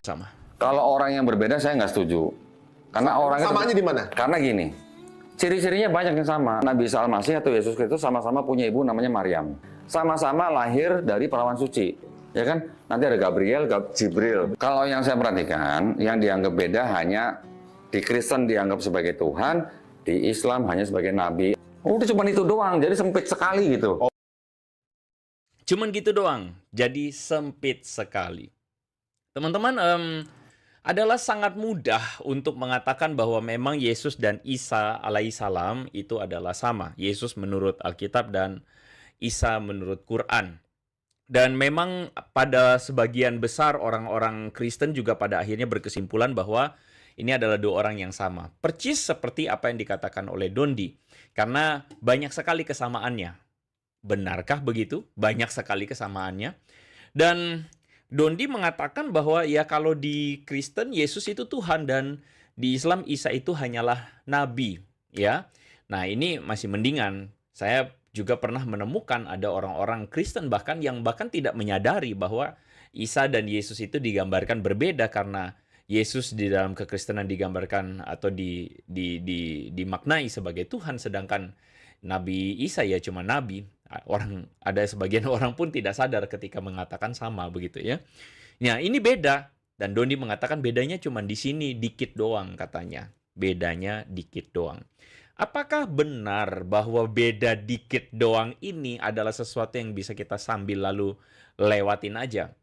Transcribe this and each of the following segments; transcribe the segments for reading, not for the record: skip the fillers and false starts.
sama. Kalau orang yang berbeda saya nggak setuju. Karena orang Samanya di mana? Karena gini, ciri-cirinya banyak yang sama. Nabi Isa Al-Masih atau Yesus Kristus sama-sama punya ibu namanya Maryam. Sama-sama lahir dari perawan suci. Ya kan? Nanti ada Gabriel, Jibril. Kalau yang saya perhatikan, yang dianggap beda hanya di Kristen dianggap sebagai Tuhan, di Islam hanya sebagai Nabi. Udah cuma itu doang, jadi sempit sekali gitu. Cuman gitu doang, jadi sempit sekali. Teman-teman, adalah sangat mudah untuk mengatakan bahwa memang Yesus dan Isa alaihissalam itu adalah sama. Yesus menurut Alkitab dan Isa menurut Quran. Dan memang pada sebagian besar orang-orang Kristen juga pada akhirnya berkesimpulan bahwa ini adalah dua orang yang sama. Percis seperti apa yang dikatakan oleh Dondi. Karena banyak sekali kesamaannya. Benarkah begitu? Banyak sekali kesamaannya. Dan Dondi mengatakan bahwa ya kalau di Kristen Yesus itu Tuhan dan di Islam Isa itu hanyalah nabi, ya. Nah, ini masih mendingan. Saya juga pernah menemukan ada orang-orang Kristen bahkan tidak menyadari bahwa Isa dan Yesus itu digambarkan berbeda karena Yesus di dalam kekristenan digambarkan atau dimaknai sebagai Tuhan, sedangkan Nabi Isa ya cuma nabi. Ada sebagian orang pun tidak sadar ketika mengatakan sama begitu ya. Nah, ini beda dan Dondi mengatakan bedanya cuma di sini dikit doang katanya. Bedanya dikit doang. Apakah benar bahwa beda dikit doang ini adalah sesuatu yang bisa kita sambil lalu lewatin aja?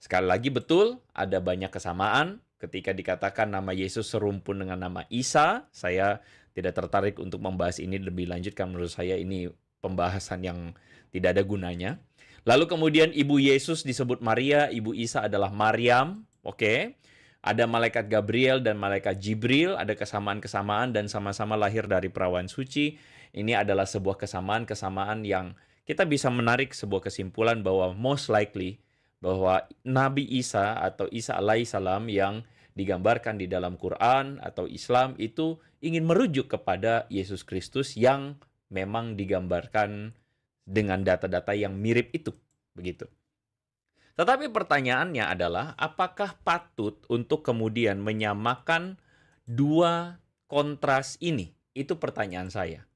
Sekali lagi betul, ada banyak kesamaan. Ketika dikatakan nama Yesus serumpun dengan nama Isa, saya tidak tertarik untuk membahas ini lebih lanjut karena menurut saya ini pembahasan yang tidak ada gunanya. Lalu kemudian ibu Yesus disebut Maria, ibu Isa adalah Maryam, oke. Ada malaikat Gabriel dan malaikat Jibril, ada kesamaan-kesamaan dan sama-sama lahir dari perawan suci. Ini adalah sebuah kesamaan-kesamaan yang kita bisa menarik sebuah kesimpulan bahwa most likely bahwa Nabi Isa atau Isa alaihissalam yang digambarkan di dalam Quran atau Islam itu ingin merujuk kepada Yesus Kristus yang memang digambarkan dengan data-data yang mirip itu, begitu. Tetapi pertanyaannya adalah, apakah patut untuk kemudian menyamakan dua kontras ini? Itu pertanyaan saya.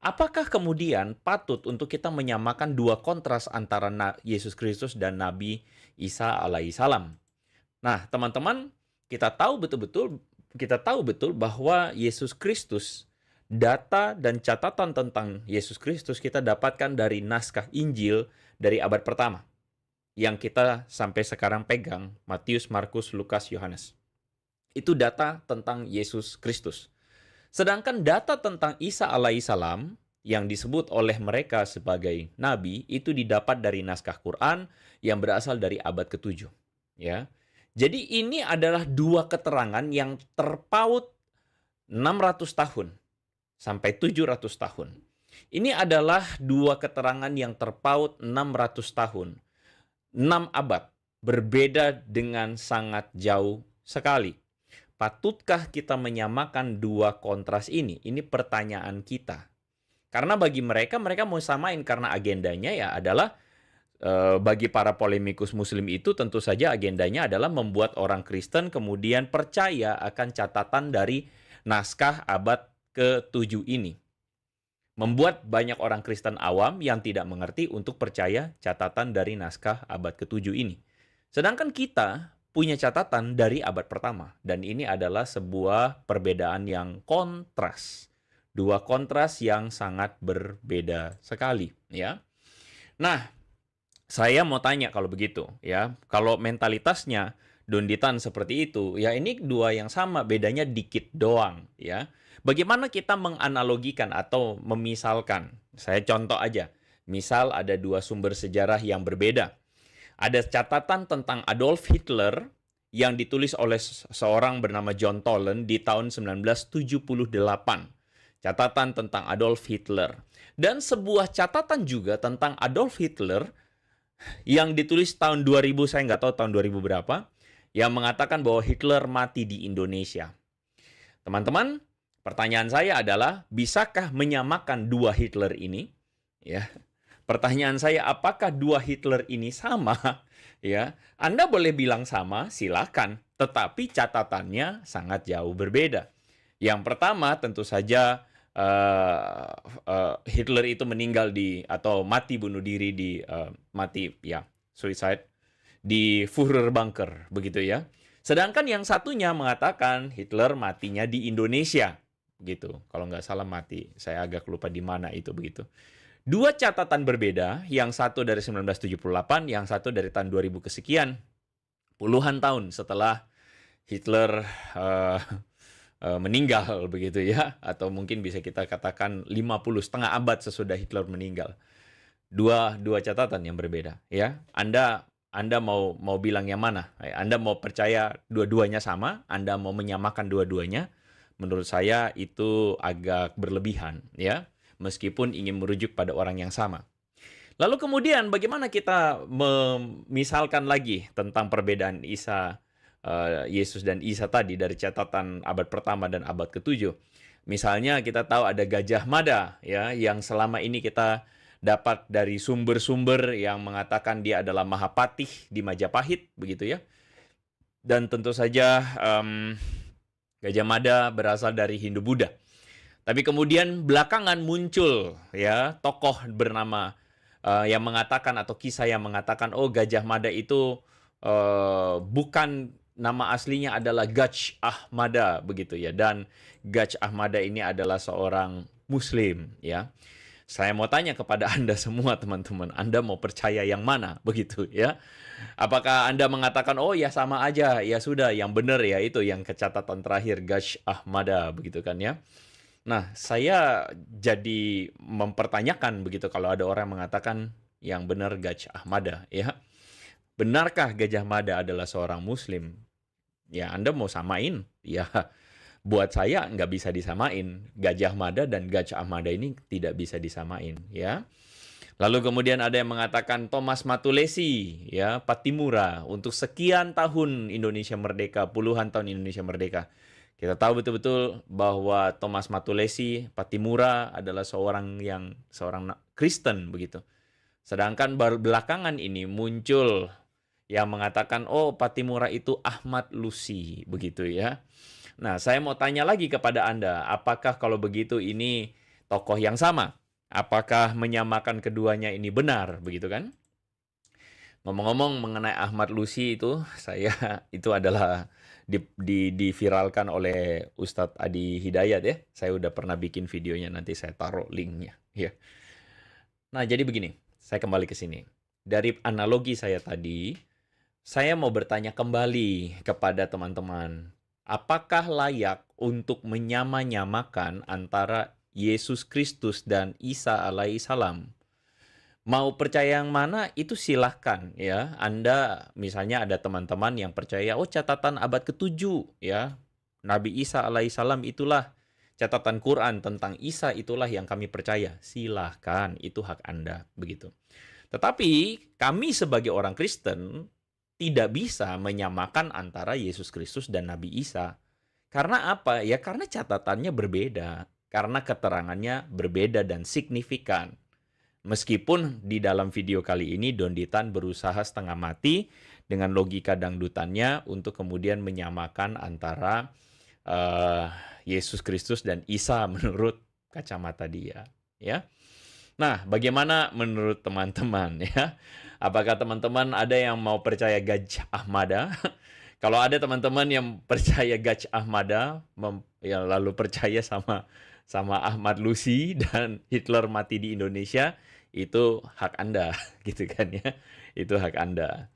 Apakah kemudian patut untuk kita menyamakan dua kontras antara Yesus Kristus dan Nabi Isa alaihissalam? Nah, teman-teman, kita tahu betul bahwa Yesus Kristus, data dan catatan tentang Yesus Kristus kita dapatkan dari naskah Injil dari abad pertama yang kita sampai sekarang pegang, Matius, Markus, Lukas, Yohanes. Itu data tentang Yesus Kristus. Sedangkan data tentang Isa alaihissalam yang disebut oleh mereka sebagai nabi itu didapat dari naskah Quran yang berasal dari abad ke-7, ya. Jadi ini adalah dua keterangan yang terpaut 600 tahun sampai 700 tahun. Ini adalah dua keterangan yang terpaut 600 tahun. 6 abad. Berbeda dengan sangat jauh sekali. Patutkah kita menyamakan dua kontras ini? Ini pertanyaan kita. Karena bagi mereka mau samain karena agendanya ya adalah bagi para polemikus muslim itu tentu saja agendanya adalah membuat orang Kristen kemudian percaya akan catatan dari naskah abad ke-7 ini. Membuat banyak orang Kristen awam yang tidak mengerti untuk percaya catatan dari naskah abad ke-7 ini. Sedangkan kita punya catatan dari abad pertama. Dan ini adalah sebuah perbedaan yang kontras. Dua kontras yang sangat berbeda sekali, ya. Nah, saya mau tanya kalau begitu, ya. Kalau mentalitasnya Donditan seperti itu, ya ini dua yang sama, bedanya dikit doang, ya. Bagaimana kita menganalogikan atau memisalkan? Saya contoh aja. Misal ada dua sumber sejarah yang berbeda. Ada catatan tentang Adolf Hitler yang ditulis oleh seorang bernama John Toland di tahun 1978. Catatan tentang Adolf Hitler. Dan sebuah catatan juga tentang Adolf Hitler yang ditulis tahun 2000, saya nggak tahu tahun 2000 berapa, yang mengatakan bahwa Hitler mati di Indonesia. Teman-teman, pertanyaan saya adalah, bisakah menyamakan dua Hitler ini? Ya, Pertanyaan saya, apakah dua Hitler ini sama? Ya, Anda boleh bilang sama, silakan. Tetapi catatannya sangat jauh berbeda. Yang pertama, tentu saja Hitler itu meninggal atau mati bunuh diri suicide di Führer Bunker, begitu ya. Sedangkan yang satunya mengatakan Hitler matinya di Indonesia, gitu. Kalau nggak salah mati, saya agak lupa di mana itu begitu. Dua catatan berbeda, yang satu dari 1978, yang satu dari tahun 2000 kesekian, puluhan tahun setelah Hitler meninggal begitu ya, atau mungkin bisa kita katakan 50 setengah abad sesudah Hitler meninggal. Dua catatan yang berbeda ya. Anda mau bilang yang mana? Anda mau percaya dua-duanya sama? Anda mau menyamakan dua-duanya? Menurut saya itu agak berlebihan ya, meskipun ingin merujuk pada orang yang sama. Lalu kemudian bagaimana kita memisalkan lagi tentang perbedaan Yesus dan Isa tadi dari catatan abad pertama dan abad ke-7. Misalnya kita tahu ada Gajah Mada ya, yang selama ini kita dapat dari sumber-sumber yang mengatakan dia adalah Mahapatih di Majapahit begitu ya. Dan tentu saja Gajah Mada berasal dari Hindu-Buddha. Tapi kemudian belakangan muncul ya tokoh bernama yang mengatakan, atau kisah yang mengatakan, oh Gajah Mada itu bukan, nama aslinya adalah Gaj Ahmada begitu ya, dan Gaj Ahmada ini adalah seorang Muslim ya. Saya mau tanya kepada Anda semua teman-teman, Anda mau percaya yang mana begitu ya? Apakah Anda mengatakan, oh ya sama aja, ya sudah, yang benar ya itu yang kecatatan terakhir Gaj Ahmada begitu kan ya? Nah, saya jadi mempertanyakan begitu kalau ada orang mengatakan yang benar Gaj Ahmada ya. Benarkah Gajah Mada adalah seorang Muslim? Ya, Anda mau samain? Ya, buat saya nggak bisa disamain. Gajah Mada dan Gajah Mada ini tidak bisa disamain ya. Lalu kemudian ada yang mengatakan Thomas Matulesi ya, Patimura, untuk sekian tahun Indonesia merdeka, puluhan tahun Indonesia merdeka. Kita tahu betul-betul bahwa Thomas Matulesi Patimura adalah seorang Kristen begitu. Sedangkan baru belakangan ini muncul yang mengatakan, oh Patimura itu Ahmad Lusi begitu ya. Nah, saya mau tanya lagi kepada Anda, apakah kalau begitu ini tokoh yang sama? Apakah menyamakan keduanya ini benar, begitu kan? Ngomong-ngomong mengenai Ahmad Lusi itu, itu adalah diviralkan oleh Ustadz Adi Hidayat ya. Saya udah pernah bikin videonya, nanti saya taruh linknya ya. Nah, jadi begini, saya kembali ke sini. Dari analogi saya tadi, saya mau bertanya kembali kepada teman-teman, apakah layak untuk menyamakan antara Yesus Kristus dan Isa alaihissalam? Mau percaya yang mana itu silahkan ya. Anda misalnya ada teman-teman yang percaya, oh catatan abad ke-7 ya, Nabi Isa alaihissalam itulah catatan Quran tentang Isa, itulah yang kami percaya. Silahkan, itu hak Anda begitu. Tetapi kami sebagai orang Kristen tidak bisa menyamakan antara Yesus Kristus dan Nabi Isa. Karena apa? Ya karena catatannya berbeda. Karena keterangannya berbeda dan signifikan. Meskipun di dalam video kali ini Don Ditan berusaha setengah mati dengan logika dangdutannya untuk kemudian menyamakan antara Yesus Kristus dan Isa menurut kacamata dia. Ya. Nah, bagaimana menurut teman-teman ya? Apakah teman-teman ada yang mau percaya Gajah Ahmada? Kalau ada teman-teman yang percaya Gajah Ahmada, yang lalu percaya sama Ahmad Lusi dan Hitler mati di Indonesia, itu hak Anda, gitu kan ya? Itu hak Anda.